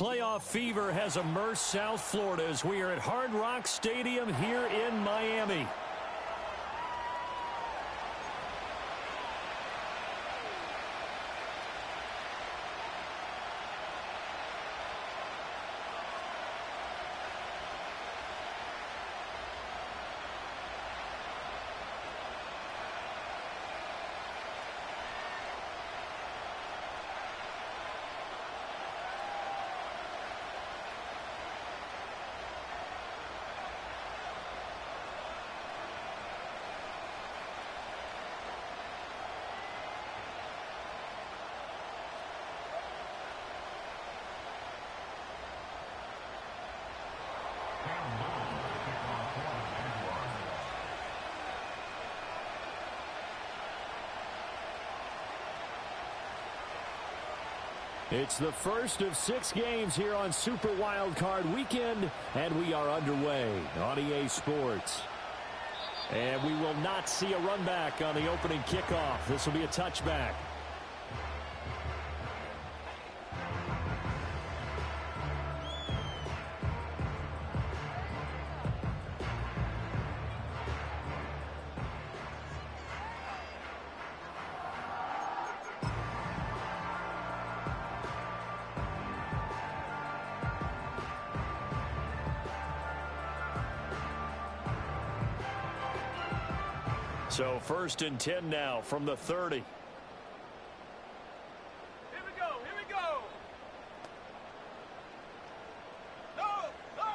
Playoff fever has immersed South Florida as we are at Hard Rock Stadium here in Miami. It's the first of 6 games here on Super Wildcard Weekend, and we are underway on EA Sports. And we will not see a run back on the opening kickoff. This will be a touchback. So 1st and 10 now from the 30. Here we go, here we go. Go, go.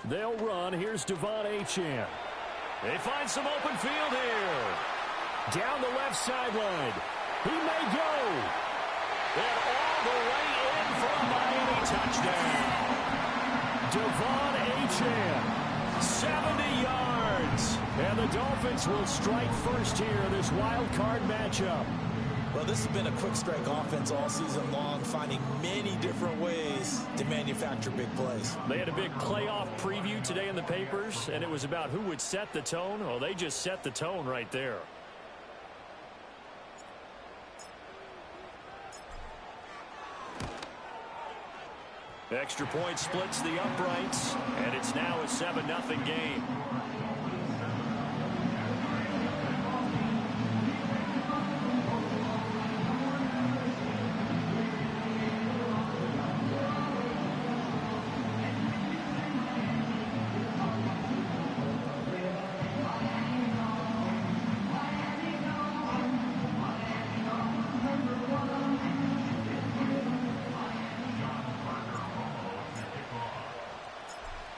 They'll run. Here's Devon Achane. They find some open field here. Down the left sideline. He may go. And all the way in for a Miami touchdown. Devon Achane, 70 yards. And the Dolphins will strike first here in this wild card matchup. Well, this has been a quick strike offense all season long, finding many different ways to manufacture big plays. They had a big playoff preview today in the papers, and it was about who would set the tone. Well, they just set the tone right there. Extra point splits the uprights, and it's now a 7-0 game.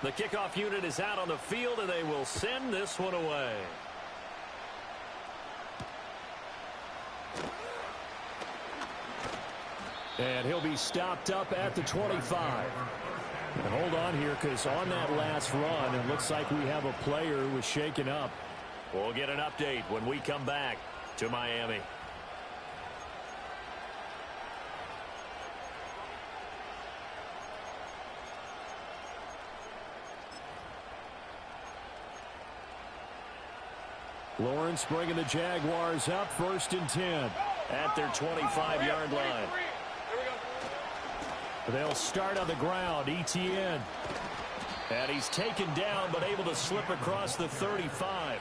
The kickoff unit is out on the field, and they will send this one away. And he'll be stopped up at the 25. And hold on here, because on that last run, it looks like we have a player who was shaken up. We'll get an update when we come back to Miami. Lawrence bringing the Jaguars up 1st and 10 at their 25-yard line. They'll start on the ground. Etienne. And he's taken down but able to slip across the 35.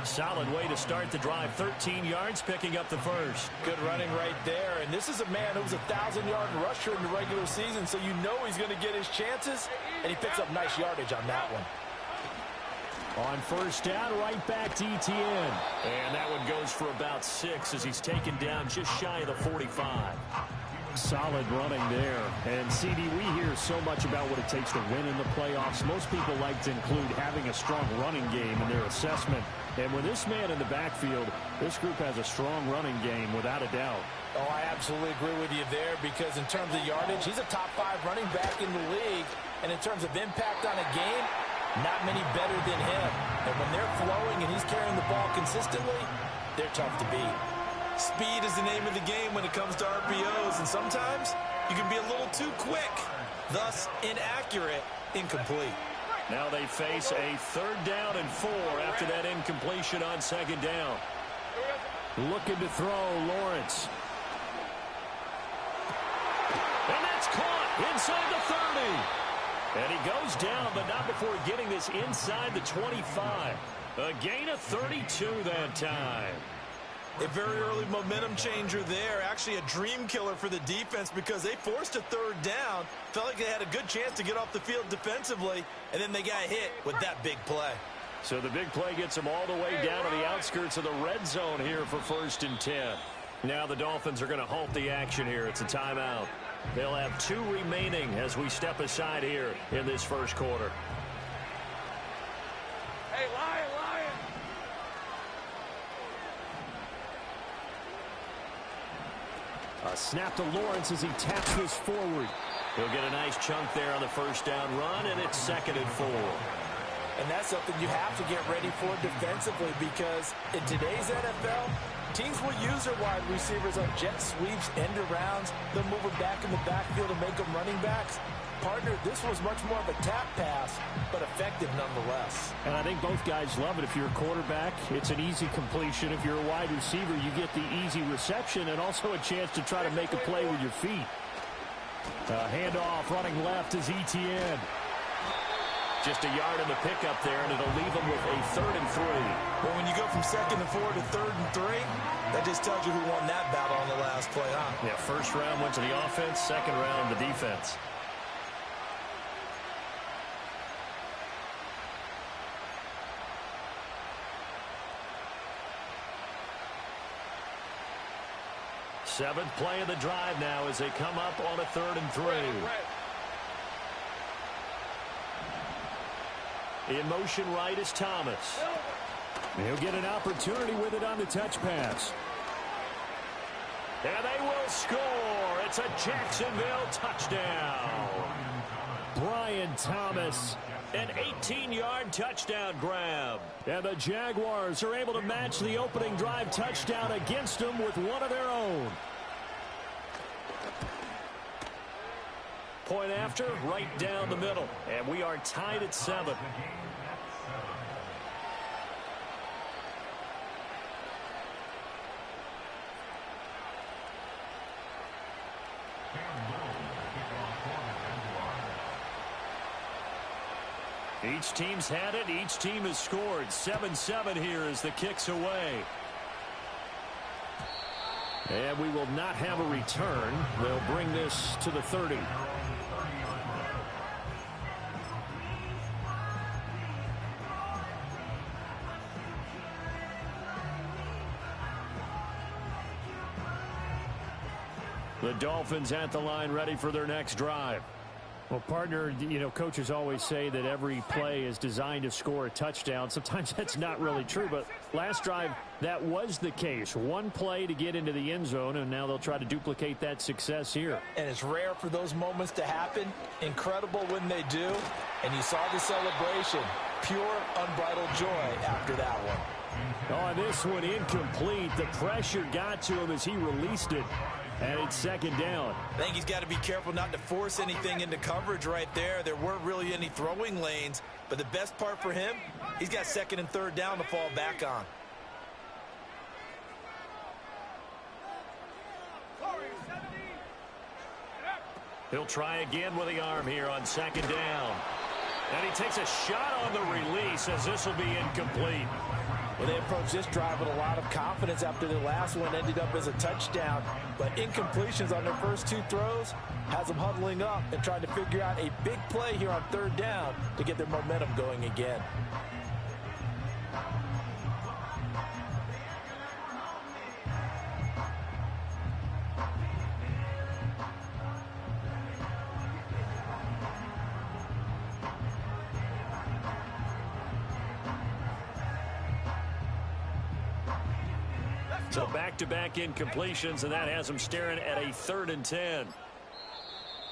Solid way to start the drive. 13 yards, picking up the first. Good running right there. And this is a man who was a 1,000-yard rusher in the regular season, so you know he's going to get his chances. And he picks up nice yardage on that one. On 1st down, right back to Etienne. And that one goes for about 6 as he's taken down just shy of the 45. Solid running there. And, CD, we hear so much about what it takes to win in the playoffs. Most people like to include having a strong running game in their assessment. And with this man in the backfield, this group has a strong running game without a doubt. Oh, I absolutely agree with you there, because in terms of yardage, he's a top 5 running back in the league. And in terms of impact on a game, not many better than him. And when they're flowing and he's carrying the ball consistently, they're tough to beat. Speed is the name of the game when it comes to RPOs, and sometimes you can be a little too quick, thus inaccurate, incomplete. Now they face a 3rd down and 4 after that incompletion on 2nd down. Looking to throw, Lawrence. And that's caught inside the 30. And he goes down, but not before getting this inside the 25. A gain of 32 that time. A very early momentum changer there. Actually a dream killer for the defense because they forced a third down. Felt like they had a good chance to get off the field defensively, and then they got hit with that big play. So the big play gets them all the way down to the outskirts of the red zone here for 1st and 10. Now the Dolphins are going to halt the action here. It's a timeout. They'll have 2 remaining as we step aside here in this first quarter. Hey, Lion, Lion. A snap to Lawrence as he taps this forward. He'll get a nice chunk there on the first down run, and it's 2nd and 4. And that's something you have to get ready for defensively because in today's NFL, teams will use their wide receivers on jet sweeps, end arounds. They'll move them back in the backfield and make them running backs. Partner, this was much more of a tap pass, but effective nonetheless. And I think both guys love it. If you're a quarterback, it's an easy completion. If you're a wide receiver, you get the easy reception and also a chance to try to make a play with your feet. Handoff running left is Etienne. Just a yard in the pickup there, and it'll leave them with a 3rd and 3. Well, when you go from 2nd and 4 to 3rd and 3, that just tells you who won that battle on the last play, huh? Yeah, first round went to the offense, second round the defense. Seventh play of the drive now as they come up on a 3rd and 3. In motion right is Thomas. He'll get an opportunity with it on the touch pass. And they will score. It's a Jacksonville touchdown. Brian Thomas, an 18-yard touchdown grab. And the Jaguars are able to match the opening drive touchdown against them with one of their own. Point after, right down the middle. And we are tied at 7. Each team's had it. Each team has scored. 7-7 here as the kick's away. And we will not have a return. They'll bring this to the 30. The Dolphins at the line ready for their next drive. Well, partner, you know, coaches always say that every play is designed to score a touchdown. Sometimes that's not really true, but last drive, that was the case. One play to get into the end zone, and now they'll try to duplicate that success here. And it's rare for those moments to happen. Incredible when they do. And you saw the celebration. Pure, unbridled joy after that one. Oh, this one incomplete. The pressure got to him as he released it. And it's 2nd down. I think he's got to be careful not to force anything into coverage right there. There weren't really any throwing lanes. But the best part for him, he's got 2nd and 3rd down to fall back on. He'll try again with the arm here on 2nd down. And he takes a shot on the release as this will be incomplete. Well, they approached this drive with a lot of confidence after the last one ended up as a touchdown. But incompletions on their first 2 throws has them huddling up and trying to figure out a big play here on 3rd down to get their momentum going again. So back-to-back incompletions, and that has them staring at a 3rd and 10.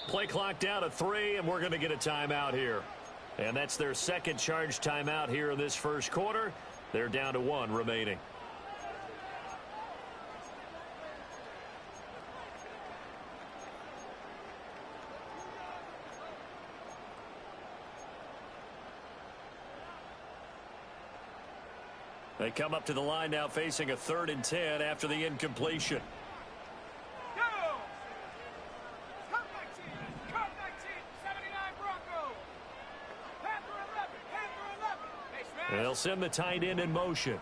Play clock down to 3, and we're going to get a timeout here. And that's their second charge timeout here in this first quarter. They're down to 1 remaining. They come up to the line now facing a 3rd and 10 after the incompletion. Go! Cut 19, 79 Broncos. Panther 11. Hey, smash. They'll send the tight end in motion.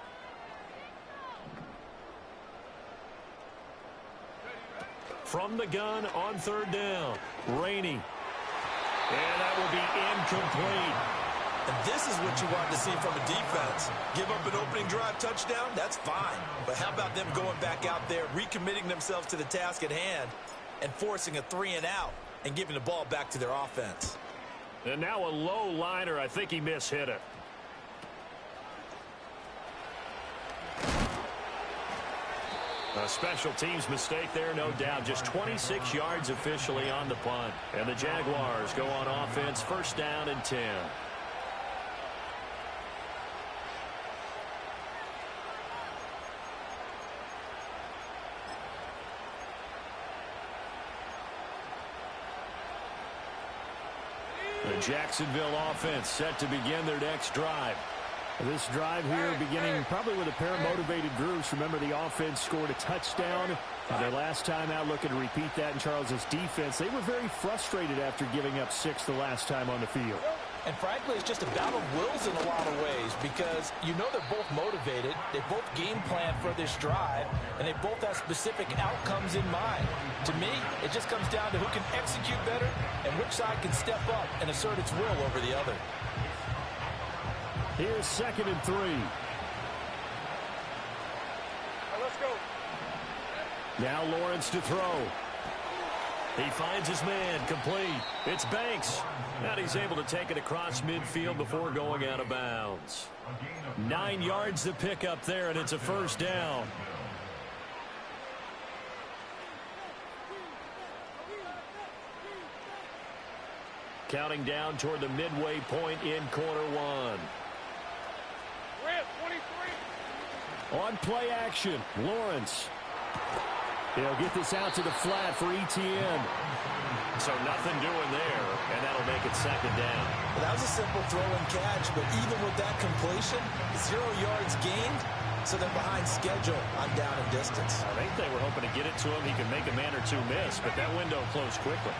From the gun on 3rd down. Rainey. And that will be incomplete. And this is what you want to see from a defense. Give up an opening drive touchdown, that's fine. But how about them going back out there, recommitting themselves to the task at hand, and forcing a 3-and-out and giving the ball back to their offense. And now a low liner. I think he mishit it. A special teams mistake there, no doubt. Just 26 yards officially on the punt. And the Jaguars go on offense, 1st down and 10. The Jacksonville offense set to begin their next drive. This drive here beginning probably with a pair of motivated groups. Remember, the offense scored a touchdown. Their last time out, looking to repeat that in Charles's defense. They were very frustrated after giving up 6 the last time on the field. And frankly, it's just a battle of wills in a lot of ways because you know they're both motivated. They both game plan for this drive, and they both have specific outcomes in mind. To me, it just comes down to who can execute better and which side can step up and assert its will over the other. Here's 2nd and 3. Let's go. Now Lawrence to throw. He finds his man, complete. It's Banks. And he's able to take it across midfield before going out of bounds. 9 yards to pick up there, and it's a 1st down. Counting down toward the midway point in quarter 1. We're at 23. On play action, Lawrence. He'll get this out to the flat for ETN. So nothing doing there, and that'll make it 2nd down. Well, that was a simple throw and catch, but even with that completion, 0 yards gained, so they're behind schedule on down and distance. I think they were hoping to get it to him. He could make a man or two miss, but that window closed quickly.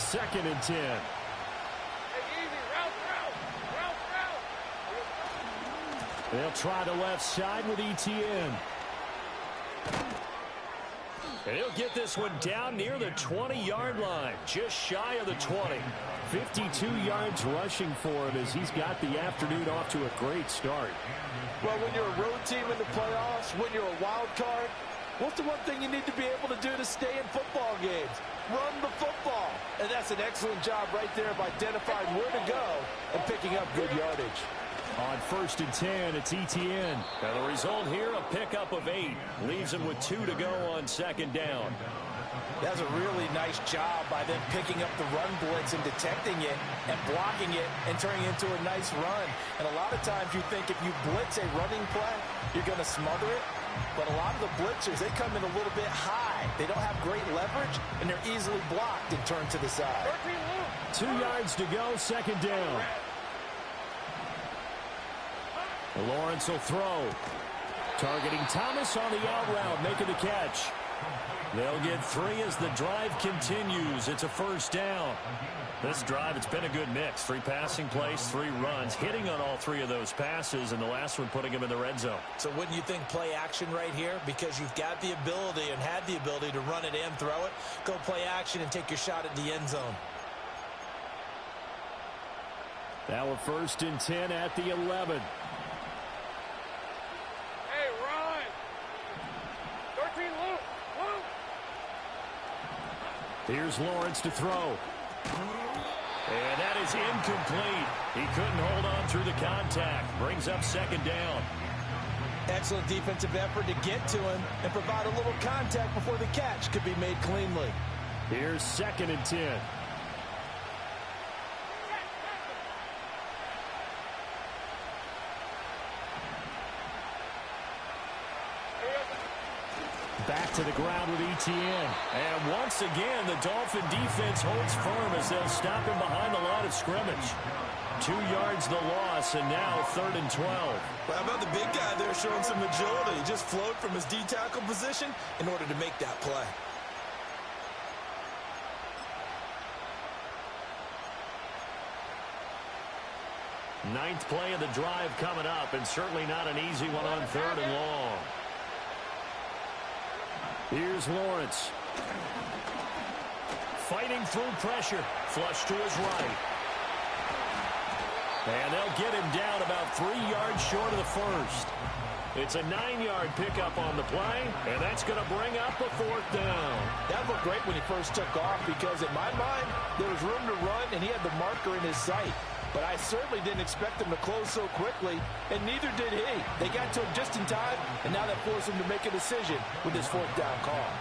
2nd and 10. Hey, easy. Route. They'll try the left side with ETN. And he'll get this one down near the 20-yard line, just shy of the 20. 52 yards rushing for him as he's got the afternoon off to a great start. Well, when you're a road team in the playoffs, when you're a wild card, what's the one thing you need to be able to do to stay in football games? Run the football. And that's an excellent job right there of identifying where to go and picking up good yardage. On 1st and 10, it's ETN. And the result here, a pickup of 8. Leaves him with 2 to go on 2nd down. That's a really nice job by them picking up the run blitz and detecting it and blocking it and turning it into a nice run. And a lot of times you think if you blitz a running play, you're going to smother it. But a lot of the blitzers, they come in a little bit high. They don't have great leverage, and they're easily blocked and turned to the side. 2 yards to go, 2nd down. Lawrence will throw. Targeting Thomas on the out route, making the catch. They'll get 3 as the drive continues. It's a 1st down. This drive, it's been a good mix. 3 passing plays, 3 runs, hitting on all 3 of those passes, and the last one putting him in the red zone. So wouldn't you think play action right here? Because you've got the ability and had the ability to run it and throw it. Go play action and take your shot at the end zone. Now a 1st and 10 at the 11. Hey, run. 13, Luke. Here's Lawrence to throw. And that is incomplete. He couldn't hold on through the contact. Brings up 2nd down. Excellent defensive effort to get to him and provide a little contact before the catch could be made cleanly. Here's 2nd and 10. back to the ground with Etienne. And once again, the Dolphin defense holds firm as they'll stop him behind the line of scrimmage. 2 yards the loss, and now 3rd and 12. Well, how about the big guy there showing some agility? He just flowed from his D-tackle position in order to make that play. Ninth play of the drive coming up, and certainly not an easy one on 3rd and long. Here's Lawrence. Fighting through pressure. Flush to his right. And they'll get him down about 3 yards short of the first. It's a 9-yard pickup on the play, and that's going to bring up a 4th down. That looked great when he first took off because, in my mind, there was room to run, and he had the marker in his sight. But I certainly didn't expect him to close so quickly, and neither did he. They got to him just in time, and now that forced him to make a decision with his 4th down call.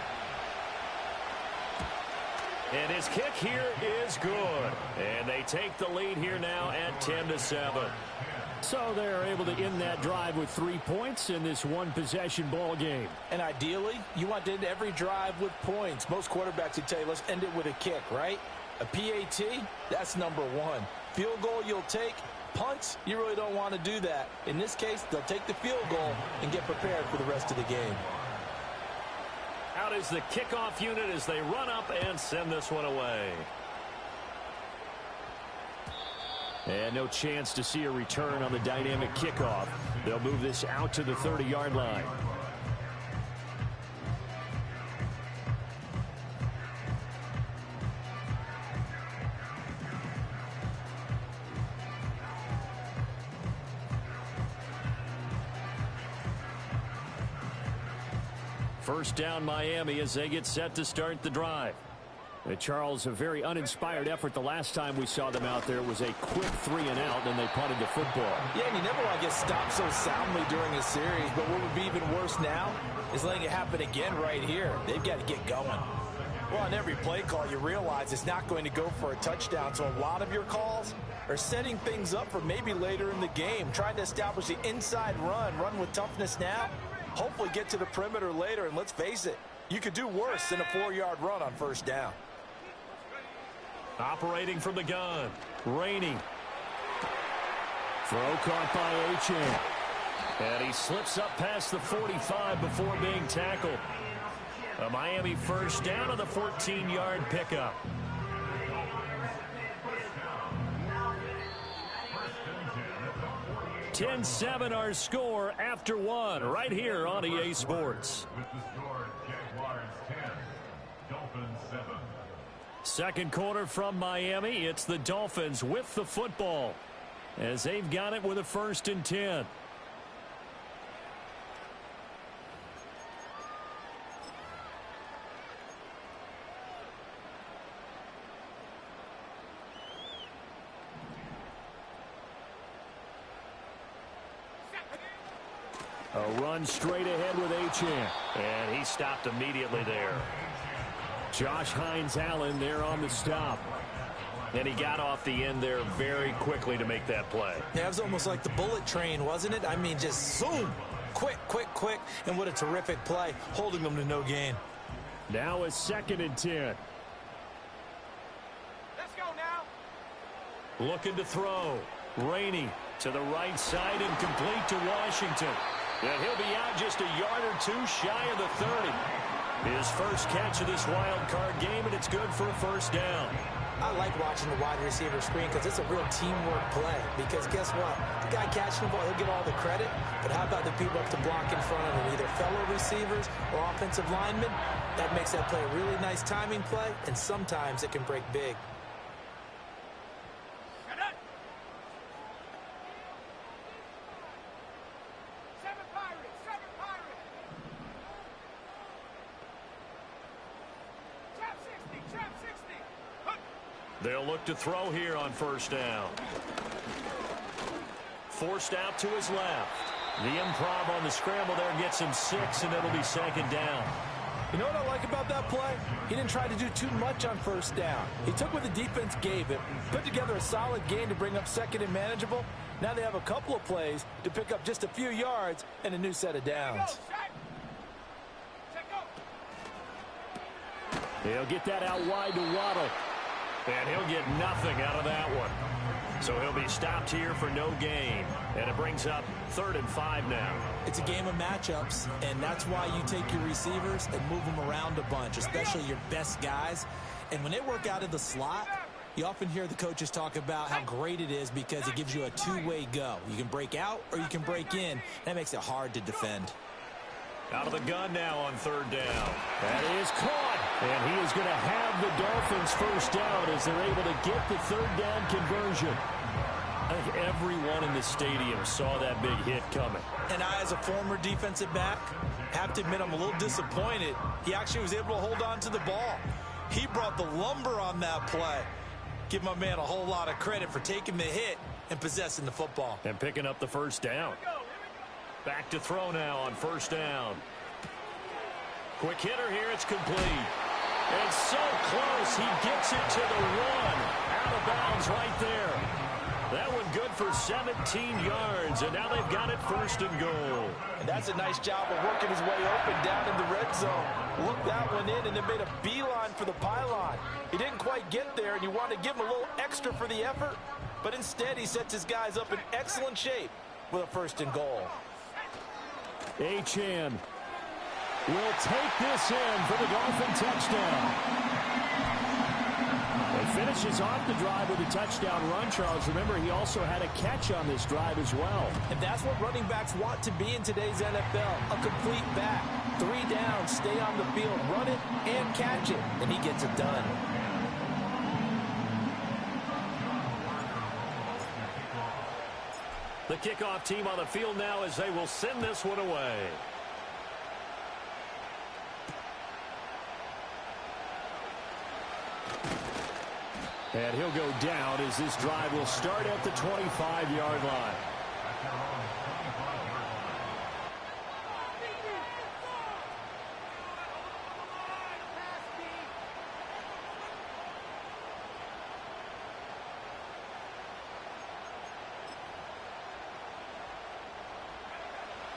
And his kick here is good. And they take the lead here now at 10-7. So they're able to end that drive with 3 points in this one-possession ball game. And ideally, you want to end every drive with points. Most quarterbacks would tell you, let's end it with a kick, right? A PAT, that's number 1. Field goal you'll take. Punts, you really don't want to do that. In this case, they'll take the field goal and get prepared for the rest of the game. Out is the kickoff unit as they run up and send this one away. And no chance to see a return on the dynamic kickoff. They'll move this out to the 30-yard line. First down Miami as they get set to start the drive. Charles, a very uninspired effort the last time we saw them out there. It was a quick 3-and-out, and they punted the football. Yeah, and you never want to get stopped so soundly during a series, but what would be even worse now is letting it happen again right here. They've got to get going. Well, on every play call, you realize it's not going to go for a touchdown, so a lot of your calls are setting things up for maybe later in the game, trying to establish the inside run with toughness now, hopefully get to the perimeter later, and let's face it, you could do worse than a 4-yard run on first down. Operating from the gun, Rainey. Throw caught by Achane. And he slips up past the 45 before being tackled. A Miami first down on the 14-yard pickup. (10-7) our score after 1 right here on EA Sports. Second quarter from Miami. It's the Dolphins with the football as they've got it with a 1st and 10. A run straight ahead with Achane. And he stopped immediately there. Josh Hines-Allen there on the stop. And he got off the end there very quickly to make that play. Yeah, it was almost like the bullet train, wasn't it? I mean, just zoom. Quick, quick, quick. And what a terrific play, holding them to no gain. Now a 2nd and 10. Let's go now. Looking to throw. Rainey to the right side and complete to Washington. And he'll be out just a yard or 2 shy of the 30. His first catch of this wild card game, and it's good for a 1st down. I like watching the wide receiver screen because it's a real teamwork play. Because guess what? The guy catching the ball, he'll get all the credit. But how about the people up to block in front of him? Either fellow receivers or offensive linemen. That makes that play a really nice timing play, and sometimes it can break big. They'll look to throw here on 1st down. Forced out to his left. The improv on the scramble there gets him 6, and it'll be 2nd down. You know what I like about that play? He didn't try to do too much on 1st down. He took what the defense gave him, put together a solid game to bring up 2nd and manageable. Now they have a couple of plays to pick up just a few yards and a new set of downs. He'll get that out wide to Waddle. And he'll get nothing out of that one. So he'll be stopped here for no gain. And it brings up 3rd and 5 now. It's a game of matchups, and that's why you take your receivers and move them around a bunch, especially your best guys. And when they work out of the slot, you often hear the coaches talk about how great it is because it gives you a two-way go. You can break out or you can break in. That makes it hard to defend. Out of the gun now on 3rd down. That is caught. And he is going to have the Dolphins first down as they're able to get the 3rd down conversion. I think everyone in the stadium saw that big hit coming. And I, as a former defensive back, have to admit I'm a little disappointed. He actually was able to hold on to the ball. He brought the lumber on that play. Give my man a whole lot of credit for taking the hit and possessing the football. And picking up the first down. Back to throw now on 1st down. Quick hitter here. It's complete. It's so close. He gets it to the 1. Out of bounds right there. That one good for 17 yards. And now they've got it 1st and goal. And that's a nice job of working his way open down in the red zone. Looked that one in and then made a beeline for the pylon. He didn't quite get there, and you want to give him a little extra for the effort. But instead, he sets his guys up in excellent shape with a 1st and goal. Achane will take this in for the Dolphin touchdown. It finishes off the drive with a touchdown run, Charles. Remember, he also had a catch on this drive as well. And that's what running backs want to be in today's NFL, a complete back. 3 down, stay on the field, run it, and catch it. And he gets it done. The kickoff team on the field now as they will send this one away. And he'll go down as this drive will start at the 25-yard line.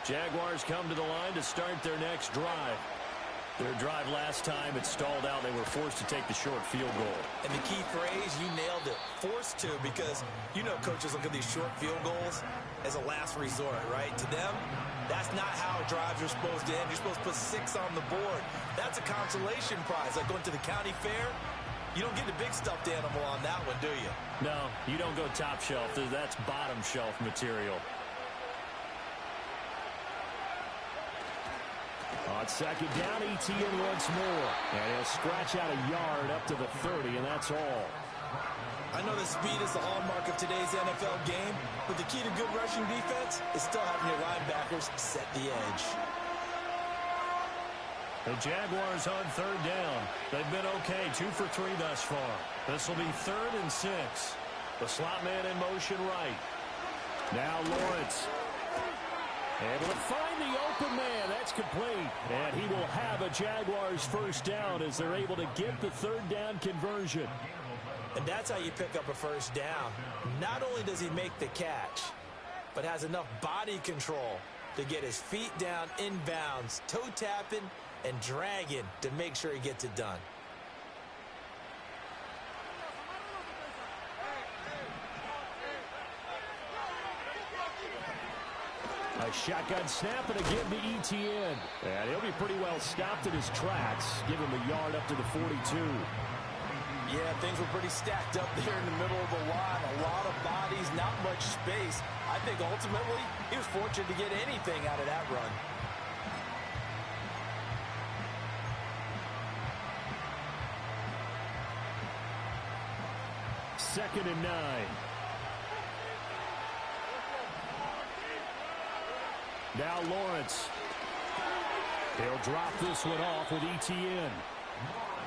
Jaguars come to the line to start their next drive. Their drive last time, it stalled out. They were forced to take the short field goal. And the key phrase, you nailed it, forced to, because you know coaches look at these short field goals as a last resort, right? To them, that's not how drives are supposed to end. You're supposed to put 6 on the board. That's a consolation prize, like going to the county fair. You don't get the big stuffed animal on that one, do you? No, you don't go top shelf. That's bottom shelf material. On 2nd down, Etienne once more. And he'll scratch out a yard up to the 30, and that's all. I know that speed is the hallmark of today's NFL game, but the key to good rushing defense is still having your linebackers set the edge. The Jaguars on 3rd down. They've been okay, 2 for 3 thus far. This will be 3rd and 6. The slot man in motion right. Now Lawrence. Able to find the open man. That's complete. And he will have a Jaguars first down as they're able to get the 3rd down conversion. And that's how you pick up a first down. Not only does he make the catch, but has enough body control to get his feet down inbounds, toe tapping and dragging to make sure he gets it done. A shotgun snap and again to Etienne. And he'll be pretty well stopped in his tracks. Give him a yard up to the 42. Yeah, things were pretty stacked up there in the middle of the line. A lot of bodies, not much space. I think ultimately he was fortunate to get anything out of that run. Second and 9. Now Lawrence. He'll drop this one off with Etienne.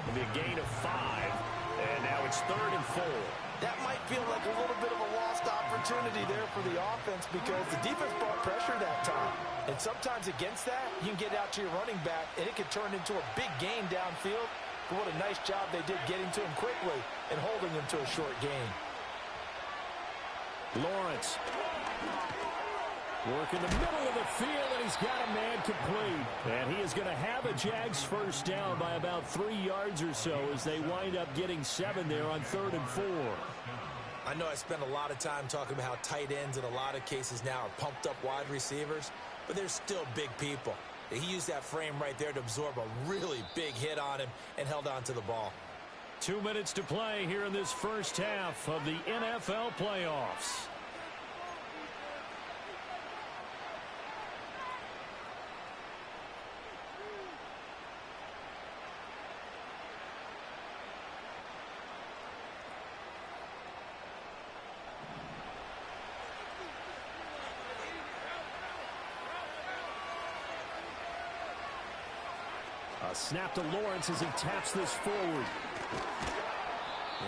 It'll be a gain of 5. And now it's 3rd and 4. That might feel like a little bit of a lost opportunity there for the offense because the defense brought pressure that time. And sometimes against that, you can get out to your running back, and it can turn into a big gain downfield. But what a nice job they did getting to him quickly and holding him to a short gain. Lawrence. Work in the middle of the field, and he's got a man complete. And he is going to have a Jags first down by about 3 yards or so as they wind up getting 7 there on 3rd and 4. I know I spend a lot of time talking about how tight ends in a lot of cases now are pumped up wide receivers, but they're still big people. He used that frame right there to absorb a really big hit on him and held on to the ball. 2 minutes to play here in this first half of the NFL playoffs. A snap to Lawrence as he taps this forward.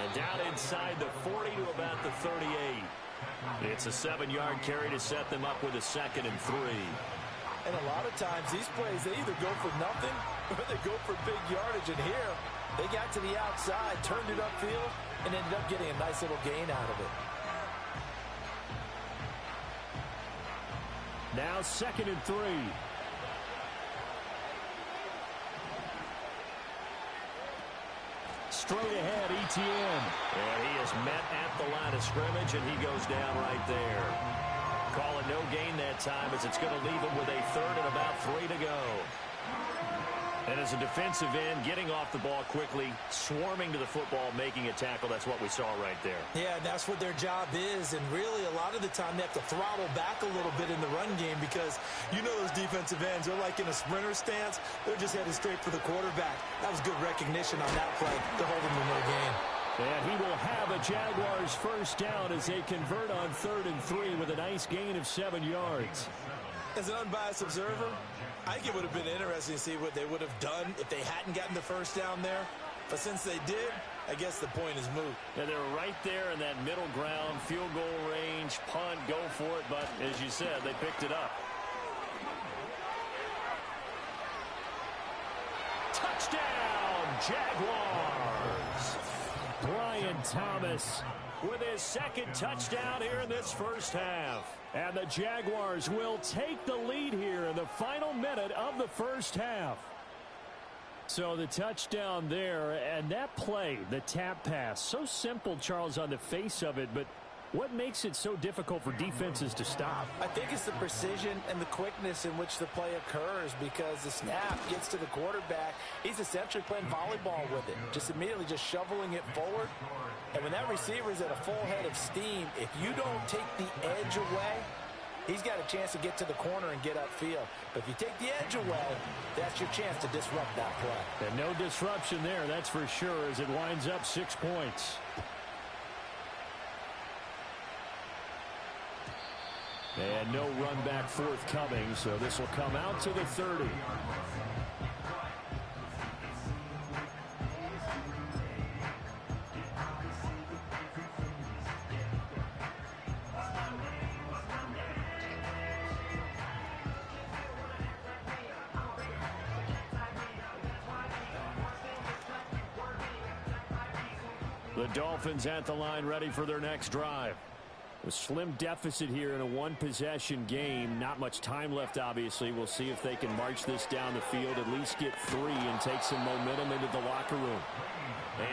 And down inside the 40 to about the 38. It's a 7-yard carry to set them up with a 2nd and 3. And a lot of times these plays, they either go for nothing or they go for big yardage. And here, they got to the outside, turned it upfield, and ended up getting a nice little gain out of it. Now 2nd and 3. Straight ahead, Etienne. And he is met at the line of scrimmage, and he goes down right there. Call it no gain that time as it's going to leave him with a 3rd and about 3 to go. And as a defensive end, getting off the ball quickly, swarming to the football, making a tackle, that's what we saw right there. Yeah, and that's what their job is. And really, a lot of the time, they have to throttle back a little bit in the run game because you know those defensive ends, they're like in a sprinter stance. They're just headed straight for the quarterback. That was good recognition on that play to hold him to no gain. And he will have a Jaguars first down as they convert on 3rd and 3 with a nice gain of 7 yards. As an unbiased observer, I think it would have been interesting to see what they would have done if they hadn't gotten the first down there. But since they did, I guess the point is moot. And they're right there in that middle ground, field goal range, punt, go for it. But as you said, they picked it up. Touchdown, Jaguars! Brian Thomas with his 2nd touchdown here in this first half. And the Jaguars will take the lead here in the final minute of the first half. So the touchdown there, and that play, the tap pass, so simple, Charles, on the face of it, but what makes it so difficult for defenses to stop? I think it's the precision and the quickness in which the play occurs because the snap gets to the quarterback. He's essentially playing volleyball with it, just immediately just shoveling it forward. And when that receiver is at a full head of steam, if you don't take the edge away, he's got a chance to get to the corner and get upfield. But if you take the edge away, that's your chance to disrupt that play. And no disruption there, that's for sure, as it winds up 6 points. And no run back forthcoming, so this will come out to the 30. The Dolphins at the line ready for their next drive. A slim deficit here in a one-possession game. Not much time left, obviously. We'll see if they can march this down the field, at least get 3 and take some momentum into the locker room.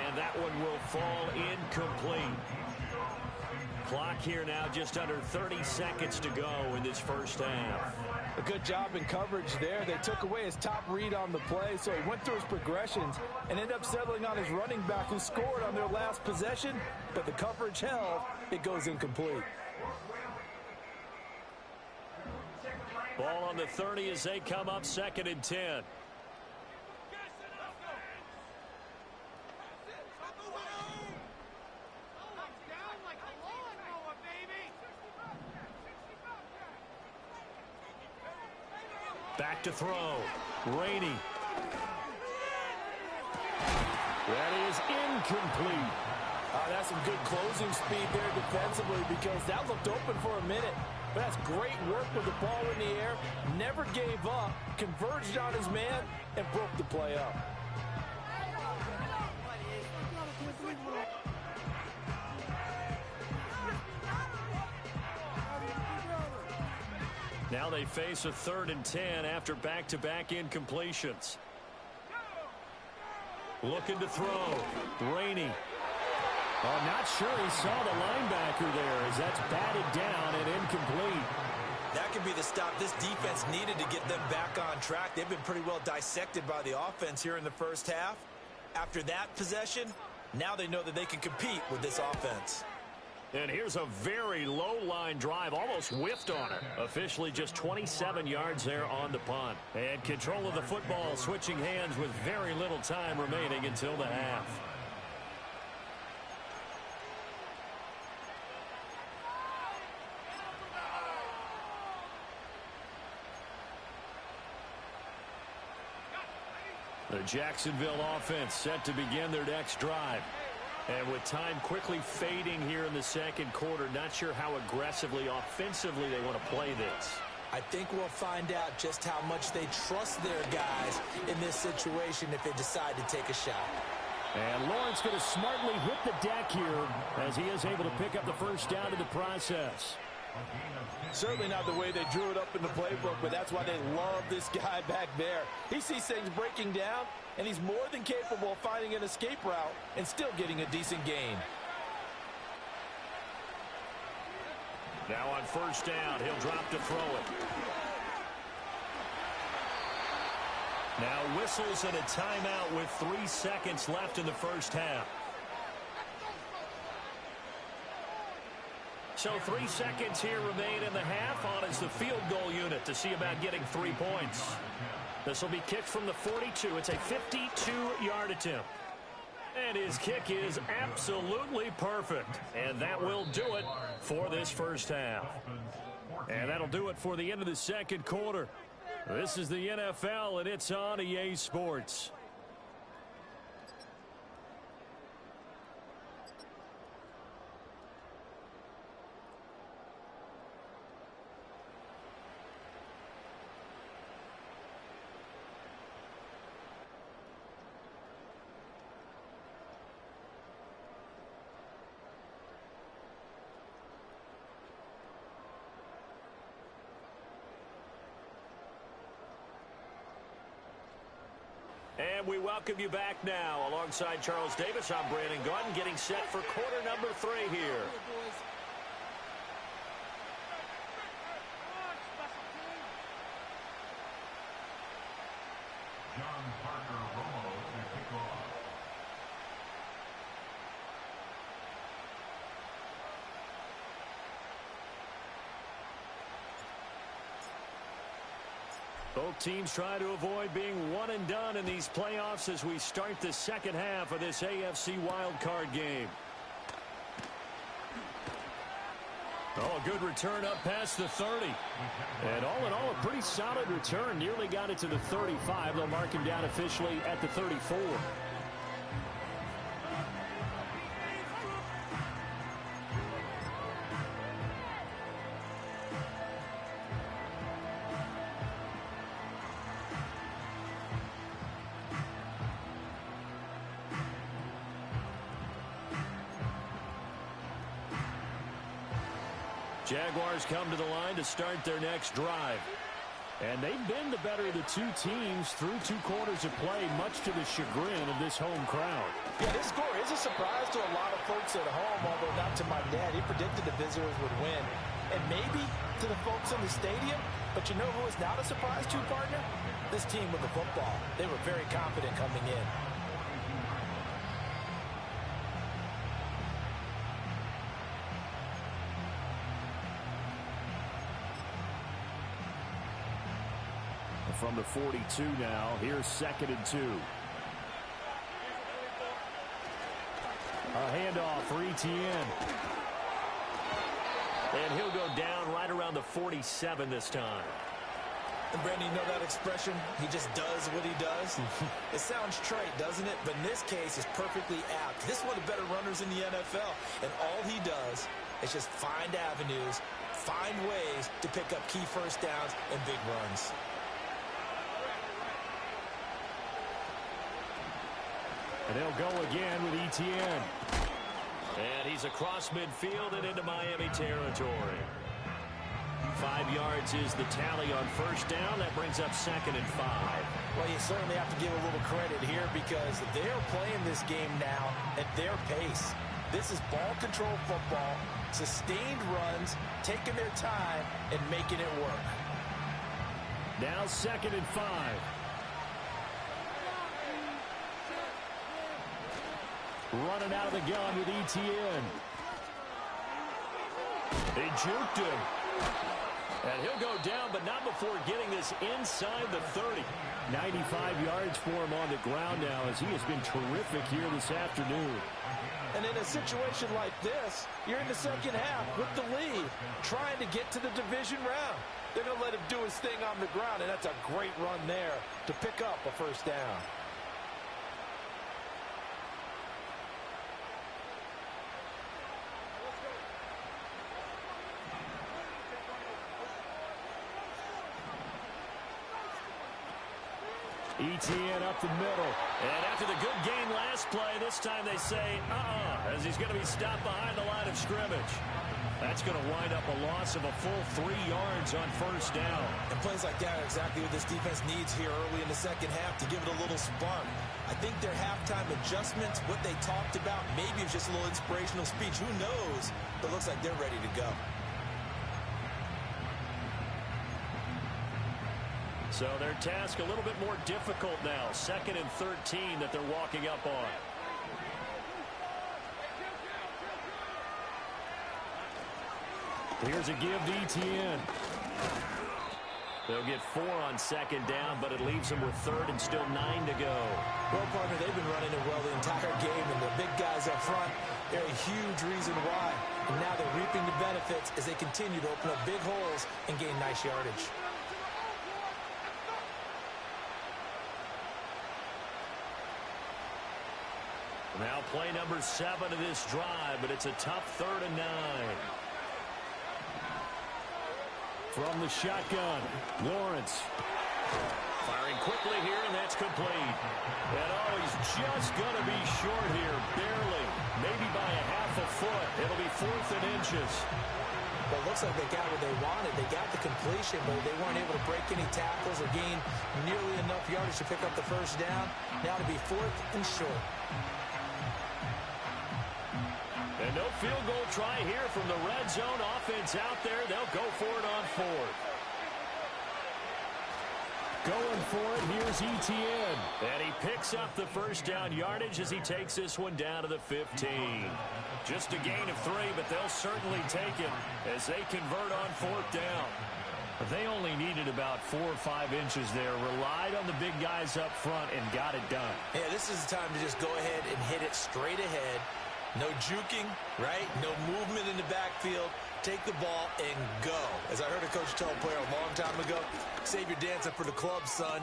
And that one will fall incomplete. Clock here now just under 30 seconds to go in this first half. A good job in coverage there. They took away his top read on the play, so he went through his progressions and ended up settling on his running back who scored on their last possession, but the coverage held. It goes incomplete. Ball on the 30 as they come up 2nd and 10. Back to throw. Rainey. That is incomplete. That's some good closing speed there defensively because that looked open for a minute. But that's great work with the ball in the air. Never gave up. Converged on his man and broke the play up. Now they face a 3rd and 10 after back-to-back incompletions. Looking to throw. Rainey. Oh, not sure he saw the linebacker there as that's batted down and incomplete. That could be the stop this defense needed to get them back on track. They've been pretty well dissected by the offense here in the first half. After that possession, now they know that they can compete with this offense. And here's a very low-line drive, almost whiffed on it. Officially just 27 yards there on the punt. And control of the football switching hands with very little time remaining until the half. The Jacksonville offense set to begin their next drive. And with time quickly fading here in the second quarter, not sure how aggressively, offensively they want to play this. I think we'll find out just how much they trust their guys in this situation if they decide to take a shot. And Lawrence going to smartly hit the deck here as he is able to pick up the first down in the process. Certainly not the way they drew it up in the playbook, but that's why they love this guy back there. He sees things breaking down, and he's more than capable of finding an escape route and still getting a decent gain. Now on first down, he'll drop to throw it. Now whistles and a timeout with 3 seconds left in the first half. So 3 seconds here remain in the half on as the field goal unit to see about getting 3 points. This will be kicked from the 42. It's a 52-yard attempt. And his kick is absolutely perfect. And that will do it for this first half. And that'll do it for the end of the second quarter. This is the NFL, and it's on EA Sports. And we welcome you back now. Alongside Charles Davis, I'm Brandon Gaudin, getting set for quarter number 3 here. Both teams try to avoid being one and done in these playoffs as we start the second half of this AFC wildcard game. Oh, a good return up past the 30. And all in all, a pretty solid return. Nearly got it to the 35. They'll mark him down officially at the 34. Jaguars come to the line to start their next drive. And they've been the better of the two teams through 2 quarters of play, much to the chagrin of this home crowd. Yeah, this score is a surprise to a lot of folks at home, although not to my dad. He predicted the visitors would win. And maybe to the folks in the stadium. But you know who is not a surprise to, partner? This team with the football. They were very confident coming in. From the 42 now, here's 2nd and 2. A handoff for Etienne. And he'll go down right around the 47 this time. And Brandon, you know that expression? He just does what he does. It sounds trite, doesn't it? But in this case, it's perfectly apt. This is one of the better runners in the NFL. And all he does is just find avenues, find ways to pick up key first downs and big runs. And they'll go again with Etienne. And he's across midfield and into Miami territory. 5 yards is the tally on first down. That brings up 2nd and 5. Well, you certainly have to give a little credit here because they're playing this game now at their pace. This is ball control football, sustained runs, taking their time, and making it work. Now 2nd and 5. Running out of the gun with ETN. They juked him. And he'll go down, but not before getting this inside the 30. 95 yards for him on the ground now as he has been terrific here this afternoon. And in a situation like this, you're in the second half with the lead, trying to get to the division round. They're going to let him do his thing on the ground, and that's a great run there to pick up a first down. ETN up the middle. And after the good gain last play, this time they say, as he's going to be stopped behind the line of scrimmage. That's going to wind up a loss of a full 3 yards on first down. And plays like that are exactly what this defense needs here early in the second half to give it a little spark. I think their halftime adjustments, what they talked about, maybe it's just a little inspirational speech. Who knows? But it looks like they're ready to go. So their task a little bit more difficult now. 2nd and 13 that they're walking up on. Here's a give to ETN. They'll get 4 on 2nd down, but it leaves them with 3rd and still 9 to go. Well, partner, they've been running it well the entire game, and the big guys up front, they're a huge reason why. And now they're reaping the benefits as they continue to open up big holes and gain nice yardage. Now play number 7 of this drive, but it's a tough 3rd and 9. From the shotgun, Lawrence. Firing quickly here, and that's complete. And he's just going to be short here, barely. Maybe by a half a foot. It'll be 4th and inches. Well, it looks like they got what they wanted. They got the completion, but they weren't able to break any tackles or gain nearly enough yardage to pick up the first down. Now to be 4th and short. And no field goal try here from the red zone. Offense out there. They'll go for it on 4th. Going for it, here's ETN. And he picks up the first down yardage as he takes this one down to the 15. Just a gain of 3, but they'll certainly take it as they convert on 4th down. But they only needed about 4 or 5 inches there. Relied on the big guys up front and got it done. Yeah, this is the time to just go ahead and hit it straight ahead. No juking, right? No movement in the backfield. Take the ball and go. As I heard a coach tell a player a long time ago, save your dancing for the club, son.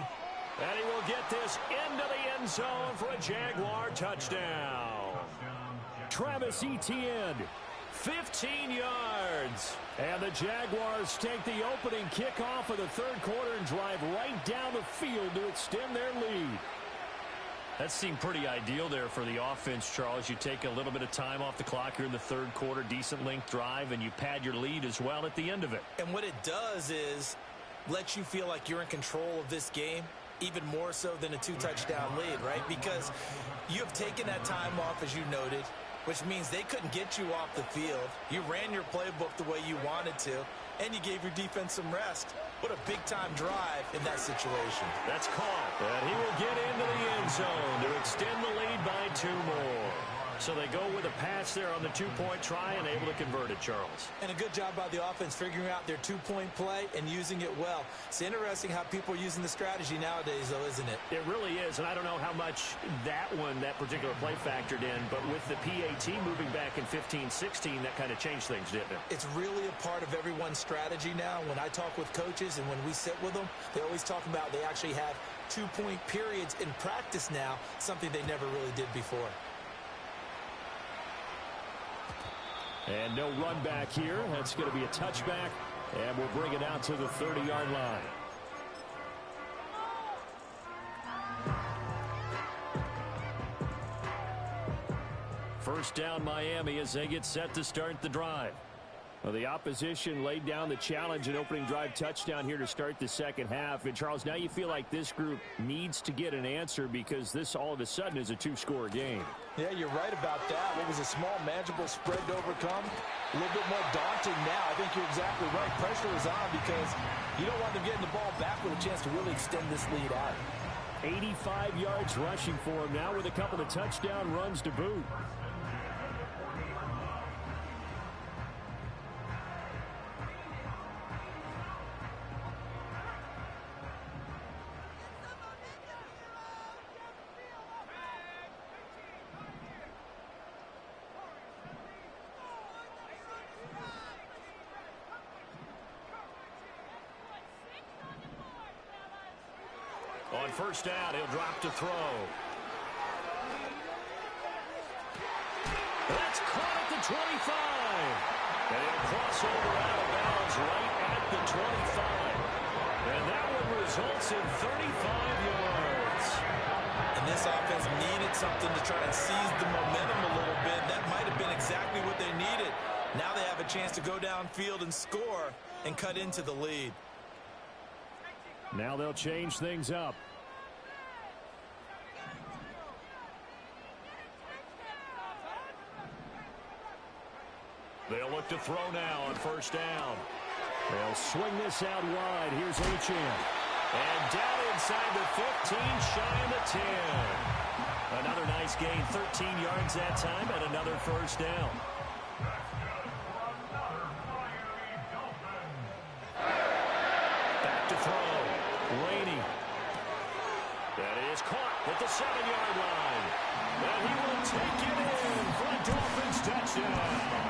And he will get this into the end zone for a Jaguar touchdown. Travis Etienne, 15 yards. And the Jaguars take the opening kickoff of the 3rd quarter and drive right down the field to extend their lead. That seemed pretty ideal there for the offense, Charles. You take a little bit of time off the clock here in the 3rd quarter, decent length drive, and you pad your lead as well at the end of it. And what it does is let you feel like you're in control of this game, even more so than a 2-touchdown lead, right? Because you have taken that time off, as you noted, which means they couldn't get you off the field. You ran your playbook the way you wanted to, and you gave your defense some rest. What a big-time drive in that situation. That's caught. And he will get into the end zone to extend the lead by 2 more. So they go with a pass there on the 2-point try and able to convert it, Charles. And a good job by the offense figuring out their 2-point play and using it well. It's interesting how people are using the strategy nowadays, though, isn't it? It really is, and I don't know how much that particular play factored in, but with the PAT moving back in 15-16, that kind of changed things, didn't it? It's really a part of everyone's strategy now. When I talk with coaches and when we sit with them, they always talk about they actually have 2-point periods in practice now, something they never really did before. And no run back here. That's going to be a touchback, and we'll bring it out to the 30-yard line. First down Miami as they get set to start the drive. Well, the opposition laid down the challenge and opening drive touchdown here to start the second half. And, Charles, now you feel like this group needs to get an answer because this all of a sudden is a two-score game. Yeah, you're right about that. It was a small, manageable spread to overcome. A little bit more daunting now. I think you're exactly right. Pressure is on because you don't want them getting the ball back with a chance to really extend this lead out. 85 yards rushing for him now with a couple of touchdown runs to boot. On first down, he'll drop to throw. That's caught at the 25. And he'll cross over out of bounds right at the 25. And that one results in 35 yards. And this offense needed something to try and seize the momentum a little bit. That might have been exactly what they needed. Now they have a chance to go downfield and score and cut into the lead. Now they'll change things up. They'll look to throw now on first down. They'll swing this out wide. Here's Achane. And down inside the 15, shy of the 10. Another nice gain, 13 yards that time, and another first down. Back to throw. Rainey. That is caught at the 7-yard line. And he will take it in for a Dolphins touchdown.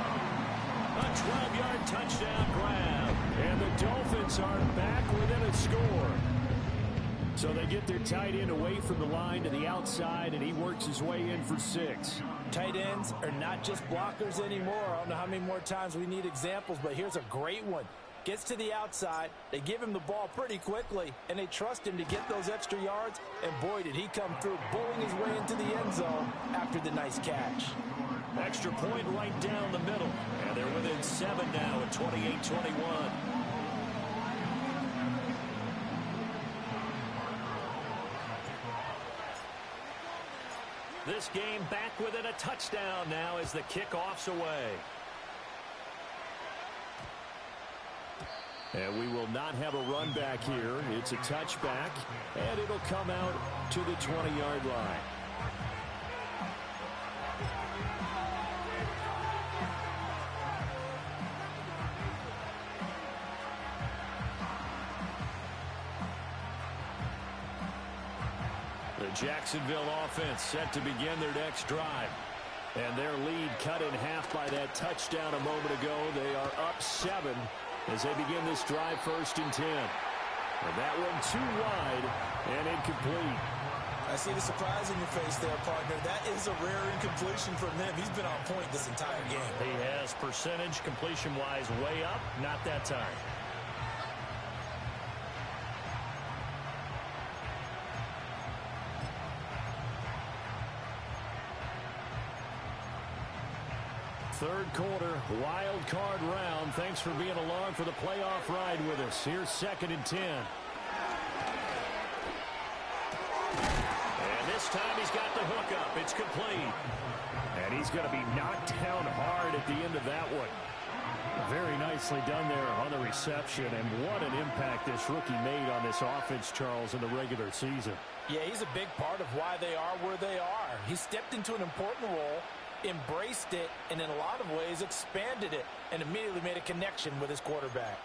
A 12-yard touchdown grab. And the Dolphins are back within a score. So they get their tight end away from the line to the outside, and he works his way in for 6. Tight ends are not just blockers anymore. I don't know how many more times we need examples, but here's a great one. Gets to the outside, they give him the ball pretty quickly, and they trust him to get those extra yards, and boy, did he come through, bowling his way into the end zone after the nice catch. Extra point right down the middle, and they're within 7 now at 28-21. This game back within a touchdown now as the kickoff's away. And we will not have a run back here. It's a touchback, and it'll come out to the 20-yard line. The Jacksonville offense set to begin their next drive. And their lead cut in half by that touchdown a moment ago. They are up 7 as they begin this drive, 1st and 10. And that one too wide and incomplete. I see the surprise in your face there, partner. That is a rare incompletion from him. He's been on point this entire game. He has percentage completion-wise way up, not that time. Third quarter, wild card round. Thanks for being along for the playoff ride with us. Here's 2nd and 10. And this time he's got the hook up. It's complete. And he's going to be knocked down hard at the end of that one. Very nicely done there on the reception. And what an impact this rookie made on this offense, Charles, in the regular season. Yeah, he's a big part of why they are where they are. He stepped into an important role, embraced it, and in a lot of ways expanded it, and immediately made a connection with his quarterback.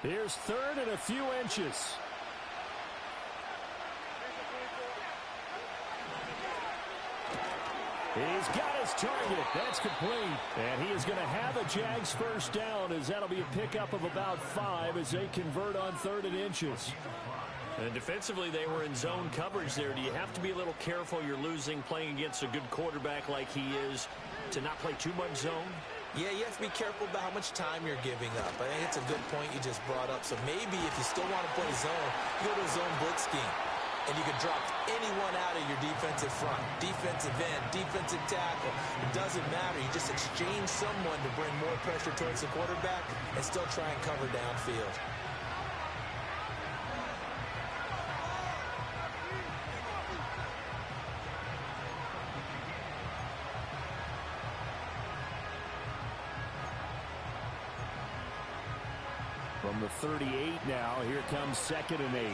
Here's 3rd and a few inches. He's got his target. That's complete. And he is going to have a Jags first down, as that'll be a pickup of about 5 as they convert on 3rd and inches. And defensively, they were in zone coverage there. Do you have to be a little careful? You're losing playing against a good quarterback like he is to not play too much zone? Yeah, you have to be careful about how much time you're giving up. I think it's a good point you just brought up. So maybe if you still want to play zone, you go to a zone blitz scheme, and you can drop anyone out of your defensive front. Defensive end, defensive tackle. It doesn't matter. You just exchange someone to bring more pressure towards the quarterback and still try and cover downfield. From the 38 now, here comes 2nd and 8.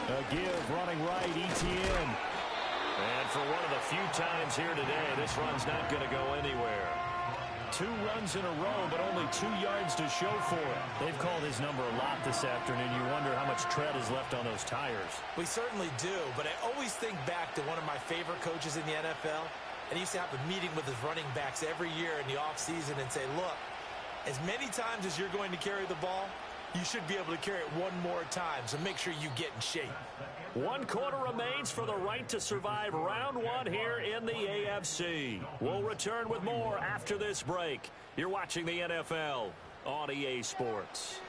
A give, running right, Etienne. And for one of the few times here today, this run's not going to go anywhere. 2 runs in a row, but only 2 yards to show for it. They've called his number a lot this afternoon. You wonder how much tread is left on those tires. We certainly do, but I always think back to one of my favorite coaches in the NFL, and he used to have a meeting with his running backs every year in the offseason and say, look, as many times as you're going to carry the ball, you should be able to carry it one more time, so make sure you get in shape. 1 quarter remains for the right to survive round 1 here in the AFC. We'll return with more after this break. You're watching the NFL on EA Sports.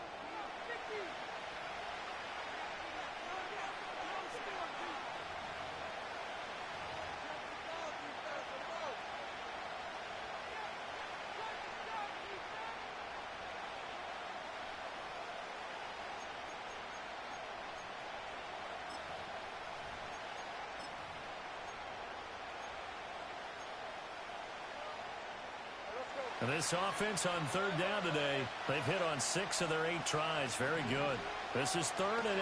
And this offense on 3rd down today, they've hit on 6 of their 8 tries. Very good. This is 3rd and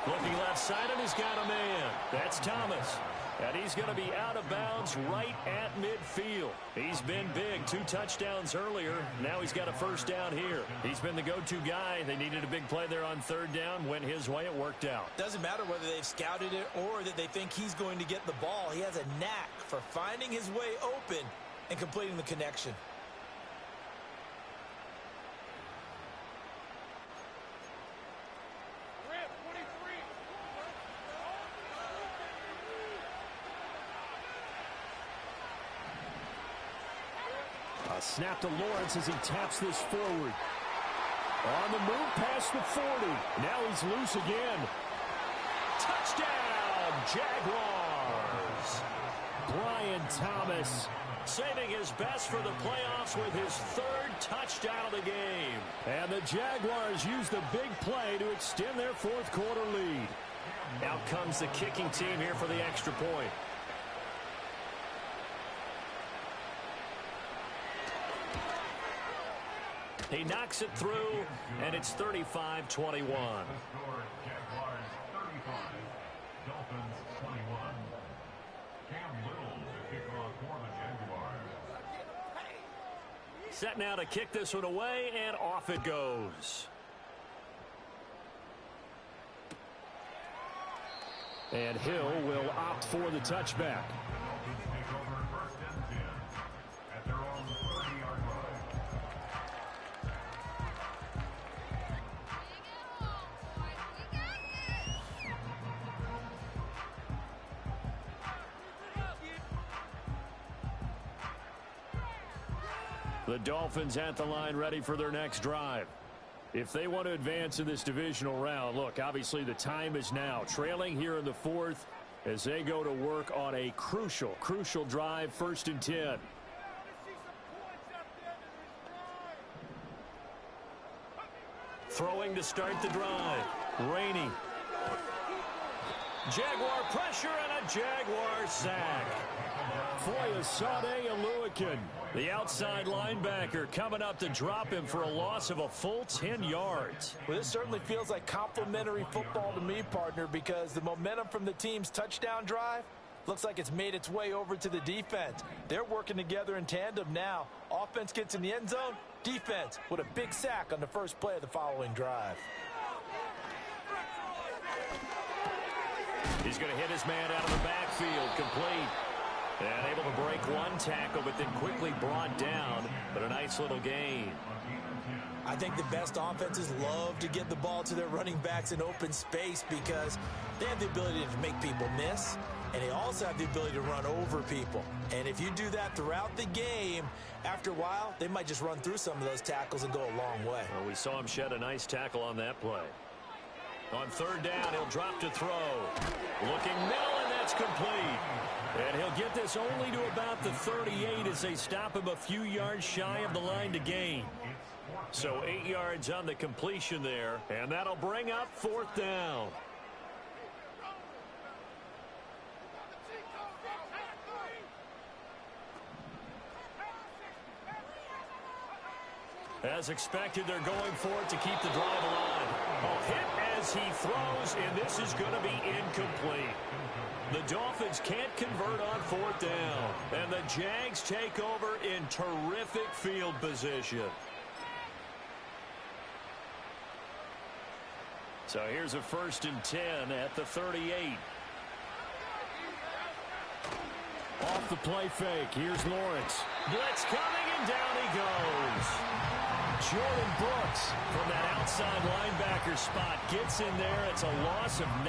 8. Looking left side, and he's got a man. That's Thomas. And he's going to be out of bounds right at midfield. He's been big. 2 touchdowns earlier. Now he's got a 1st down here. He's been the go-to guy. They needed a big play there on 3rd down. Went his way. It worked out. Doesn't matter whether they've scouted it or that they think he's going to get the ball. He has a knack for finding his way open and completing the connection. A snap to Lawrence as he taps this forward. On the move past the 40. Now he's loose again. Touchdown, Jaguars! Brian Thomas Saving his best for the playoffs with his 3rd touchdown of the game. And the Jaguars use the big play to extend their 4th quarter lead. Out comes the kicking team here for the extra point. He knocks it through, and it's 35-21. Set now to kick this one away, and off it goes. And Hill will opt for the touchback. The Dolphins at the line ready for their next drive. If they want to advance in this divisional round, look, obviously the time is now. Trailing here in the 4th as they go to work on a crucial drive, 1st and 10. Throwing to start the drive. Rainey. Jaguar pressure and a Jaguar sack. Foyesade Aluakin, the outside linebacker, coming up to drop him for a loss of a full 10 yards. Well, this certainly feels like complimentary football to me, partner, because the momentum from the team's touchdown drive looks like it's made its way over to the defense. They're working together in tandem now. Offense gets in the end zone, defense with a big sack on the first play of the following drive. He's going to hit his man out of the backfield, complete. And able to break one tackle, but then quickly brought down. But a nice little gain. I think the best offenses love to get the ball to their running backs in open space because they have the ability to make people miss, and they also have the ability to run over people. And if you do that throughout the game, after a while, they might just run through some of those tackles and go a long way. Well, we saw him shed a nice tackle on that play. On third down, he'll drop to throw. Looking middle, and that's complete. And he'll get this only to about the 38 as they stop him a few yards shy of the line to gain. So 8 yards on the completion there, and that'll bring up fourth down. As expected, they're going for it to keep the drive alive. Oh, hit as he throws, and this is going to be incomplete. The Dolphins can't convert on fourth down, and the Jags take over in terrific field position. So here's a 1st and 10 at the 38. Off the play fake. Here's Lawrence. Blitz coming, and down he goes. Jordan Brooks from that outside linebacker spot gets in there. It's a loss of 9.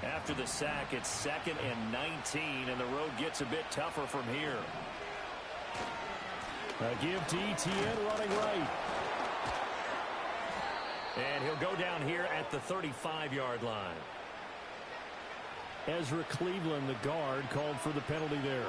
After the sack, it's 2nd and 19, and the road gets a bit tougher from here. A give to Etienne running right. And he'll go down here at the 35-yard line. Ezra Cleveland, the guard, called for the penalty there.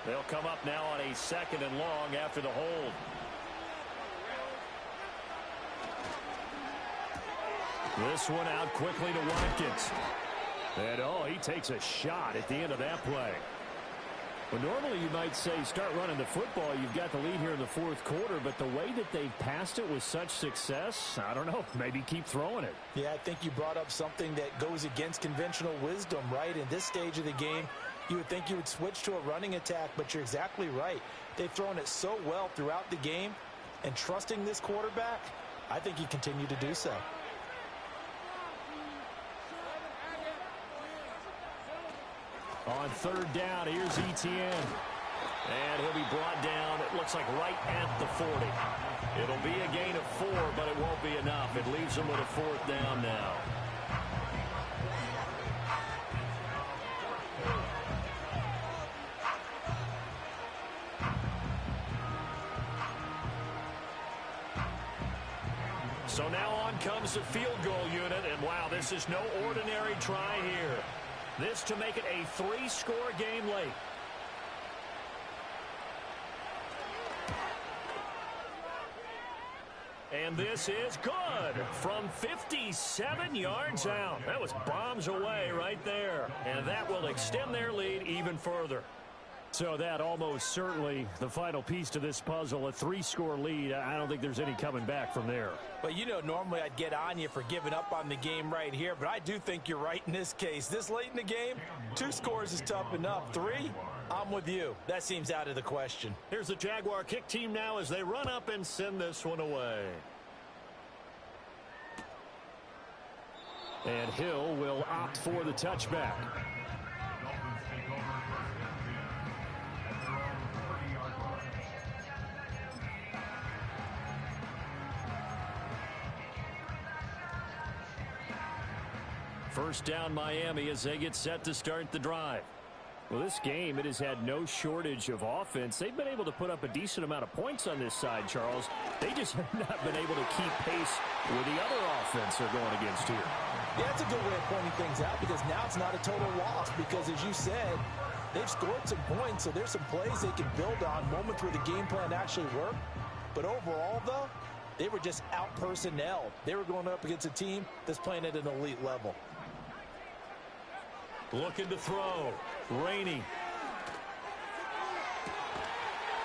They'll come up now on a 2nd and long after the hold. This one out quickly to Watkins. And, oh, he takes a shot at the end of that play. Well, normally you might say start running the football. You've got the lead here in the 4th quarter, but the way that they've passed it with such success, I don't know, maybe keep throwing it. Yeah, I think you brought up something that goes against conventional wisdom, right? In this stage of the game, you would think you would switch to a running attack, but you're exactly right. They've thrown it so well throughout the game, and trusting this quarterback, I think you continue to do so. On third down, here's Etienne. And he'll be brought down, it looks like right at the 40. It'll be a gain of 4, but it won't be enough. It leaves him with a 4th down now. So now on comes the field goal unit, and wow, this is no ordinary try here. This to make it a 3-score game late. And this is good from 57 yards out. That was bombs away right there. And that will extend their lead even further. So that almost certainly the final piece to this puzzle, a 3-score lead. I don't think there's any coming back from there. But, you know, normally I'd get on you for giving up on the game right here, but I do think you're right in this case. This late in the game, 2 scores is tough enough. 3, I'm with you. That seems out of the question. Here's the Jaguar kick team now as they run up and send this one away. And Hill will opt for the touchback. First down Miami as they get set to start the drive. Well, this game, it has had no shortage of offense. They've been able to put up a decent amount of points on this side, Charles. They just have not been able to keep pace with the other offense they're going against here. Yeah, that's a good way of pointing things out because now it's not a total loss because, as you said, they've scored some points, so there's some plays they can build on, moments where the game plan actually worked. But overall, though, they were just out-personnel. They were going up against a team that's playing at an elite level. Looking to throw. Rainey.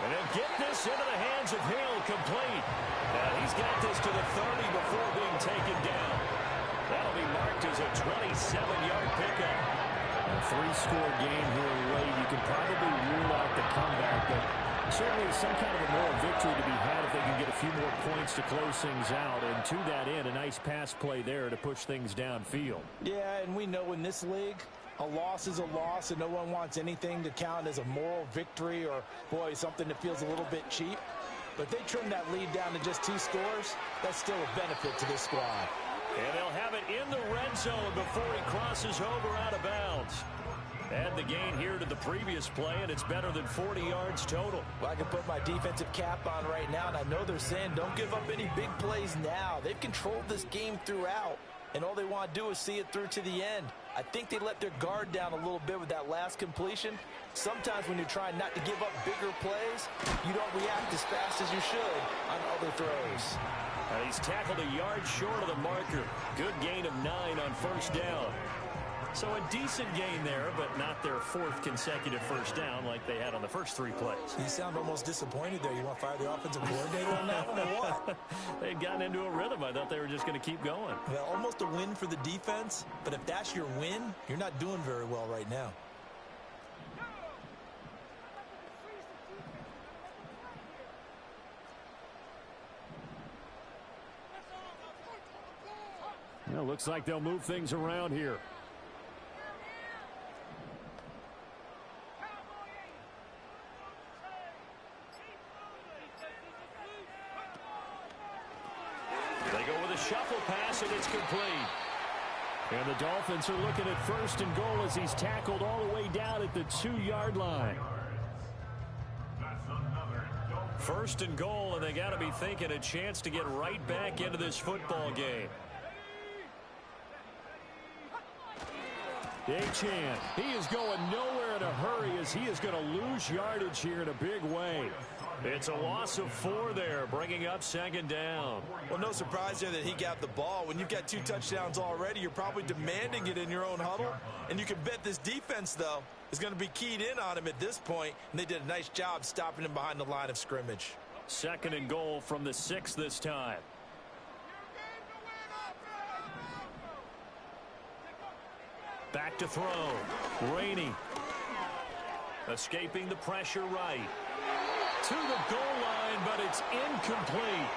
And they'll get this into the hands of Hill complete. He's got this to the 30 before being taken down. That'll be marked as a 27-yard pickup. A three-score game here late. You can probably rule out the comeback, but certainly some kind of a moral victory to be had if they can get a few more points to close things out. And to that end, a nice pass play there to push things downfield. Yeah, and we know in this league, a loss is a loss, and no one wants anything to count as a moral victory or, boy, something that feels a little bit cheap. But they trim that lead down to just 2 scores. That's still a benefit to this squad. And they'll have it in the red zone before he crosses over out of bounds. Add the gain here to the previous play, and it's better than 40 yards total. Well, I can put my defensive cap on right now, and I know they're saying don't give up any big plays now. They've controlled this game throughout, and all they want to do is see it through to the end. I think they let their guard down a little bit with that last completion. Sometimes when you're trying not to give up bigger plays, you don't react as fast as you should on other throws. He's tackled a yard short of the marker. Good gain of 9 on first down. So a decent gain there, but not their 4th consecutive first down like they had on the first 3 plays. You sound almost disappointed there. You want to fire the offensive coordinator on that one or what? They'd gotten into a rhythm. I thought they were just going to keep going. Well, almost a win for the defense, but if that's your win, you're not doing very well right now. Well, looks like they'll move things around here. They go with a shuffle pass, and it's complete. And the Dolphins are looking at 1st and goal as he's tackled all the way down at the 2-yard line. 1st and goal, and they got to be thinking a chance to get right back into this football game. Achan, he is going nowhere in a hurry as he is going to lose yardage here in a big way. It's a loss of 4 there, bringing up 2nd down. Well, no surprise there that he got the ball. When you've got 2 touchdowns already, you're probably demanding it in your own huddle. And you can bet this defense, though, is going to be keyed in on him at this point. And they did a nice job stopping him behind the line of scrimmage. 2nd and goal from the 6 this time. Back to throw. Rainey. Escaping the pressure right. To the goal line, but it's incomplete.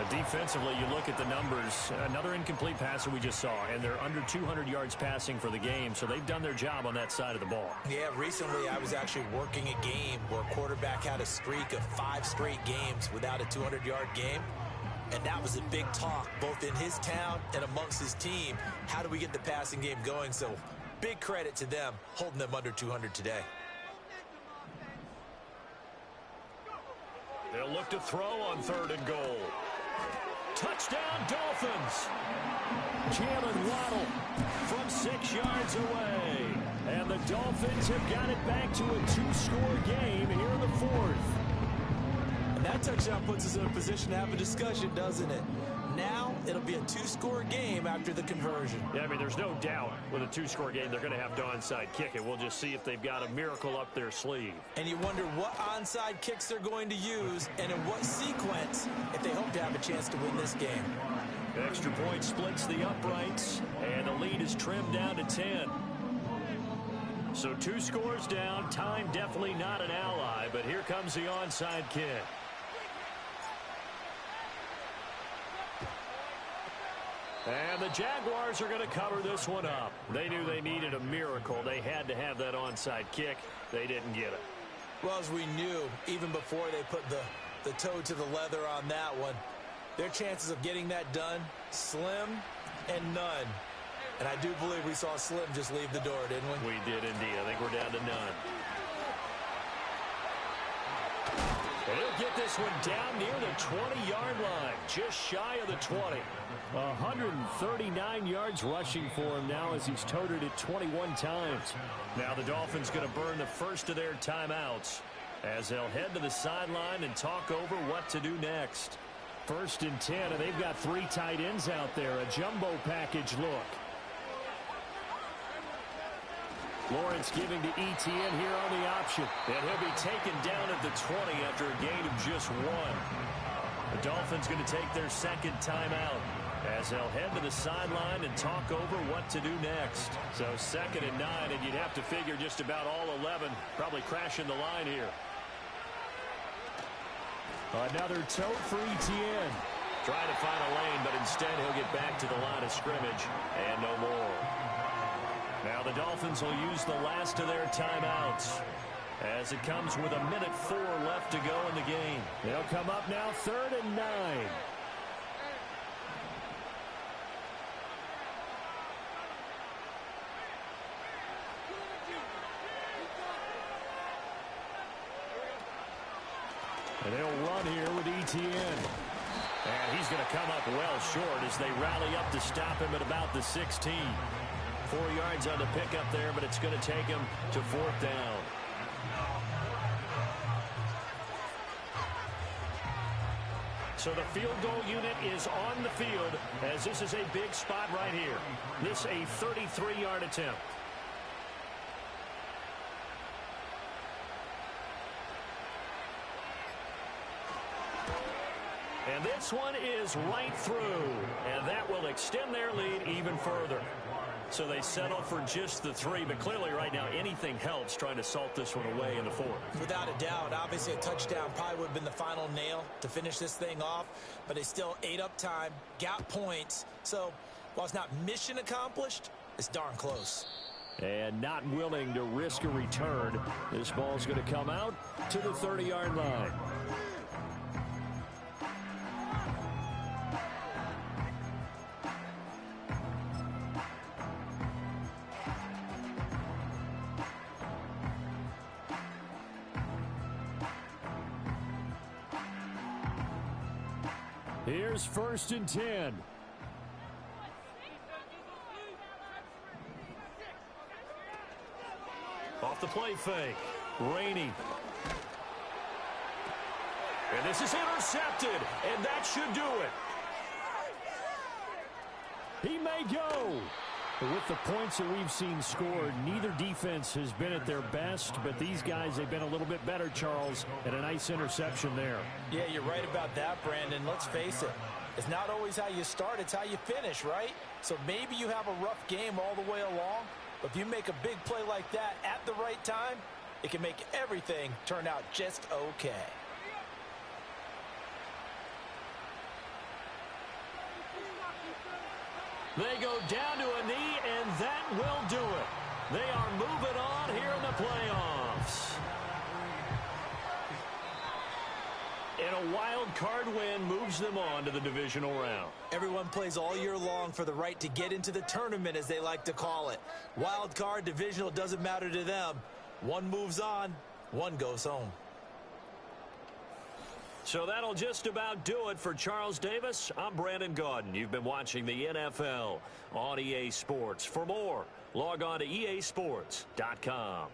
Defensively, you look at the numbers. Another incomplete passer we just saw, and they're under 200 yards passing for the game, so they've done their job on that side of the ball. Yeah, recently I was actually working a game where a quarterback had a streak of 5 straight games without a 200-yard game. And that was a big talk, both in his town and amongst his team. How do we get the passing game going? So big credit to them, holding them under 200 today. They'll look to throw on 3rd and goal. Touchdown, Dolphins. Jalen Waddle From 6 yards away. And the Dolphins have got it back to a 2-score game here in the 4th. And that touchdown puts us in a position to have a discussion, doesn't it? Now it'll be a 2-score game after the conversion. Yeah, I mean, there's no doubt with a 2-score game they're going to have to onside kick it. We'll just see if they've got a miracle up their sleeve. And you wonder what onside kicks they're going to use and in what sequence if they hope to have a chance to win this game. Extra point splits the uprights, and the lead is trimmed down to 10. So 2 scores down. Time definitely not an ally, but here comes the onside kick. And the Jaguars are going to cover this one up. They knew they needed a miracle. They had to have that onside kick. They didn't get it. Well, as we knew, even before they put the toe to the leather on that one, their chances of getting that done, slim and none. And I do believe we saw Slim just leave the door, didn't we? We did indeed. I think we're down to none. And he'll get this one down near the 20-yard line, just shy of the 20. 139 yards rushing for him now as he's toted it 21 times. Now the Dolphins going to burn the first of their timeouts as they'll head to the sideline and talk over what to do next. 1st and 10, and they've got 3 tight ends out there. A jumbo package look. Lawrence giving to Etienne here on the option. And he'll be taken down at the 20 after a gain of just 1. The Dolphins going to take their second timeout as they'll head to the sideline and talk over what to do next. So 2nd and 9, and you'd have to figure just about all 11 probably crashing the line here. Another tote for Etienne. Trying to find a lane, but instead he'll get back to the line of scrimmage and no more. Now the Dolphins will use the last of their timeouts as it comes with 1:04 left to go in the game. They'll come up now 3rd and 9. And they'll run here with Etienne. And he's going to come up well short as they rally up to stop him at about the 16. 4 yards on the pickup there, but it's going to take him to 4th down. So the field goal unit is on the field as this is a big spot right here. This a 33-yard attempt. And this one is right through, and that will extend their lead even further. So they settle for just the 3, but clearly right now anything helps trying to salt this one away in the 4th. Without a doubt, obviously a touchdown probably would have been the final nail to finish this thing off, but they still ate up time, got points. So while it's not mission accomplished, it's darn close. And not willing to risk a return, this ball's going to come out to the 30-yard line. Here's 1st and 10. Off the play fake. Rainey. And this is intercepted, and that should do it. He may go. With the points that we've seen scored, neither defense has been at their best, but these guys, they've been a little bit better, Charles, and a nice interception there. Yeah, you're right about that, Brandon. Let's face it. It's not always how you start, it's how you finish, right? So maybe you have a rough game all the way along, but if you make a big play like that at the right time, it can make everything turn out just okay. They go down to a knee, and that will do it. They are moving on here in the playoffs. And a wild card win moves them on to the divisional round. Everyone plays all year long for the right to get into the tournament, as they like to call it. Wild card, divisional, doesn't matter to them. One moves on, one goes home. So that'll just about do it for Charles Davis. I'm Brandon Gaudin. You've been watching the NFL on EA Sports. For more, log on to easports.com.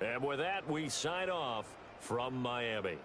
And with that, we sign off from Miami.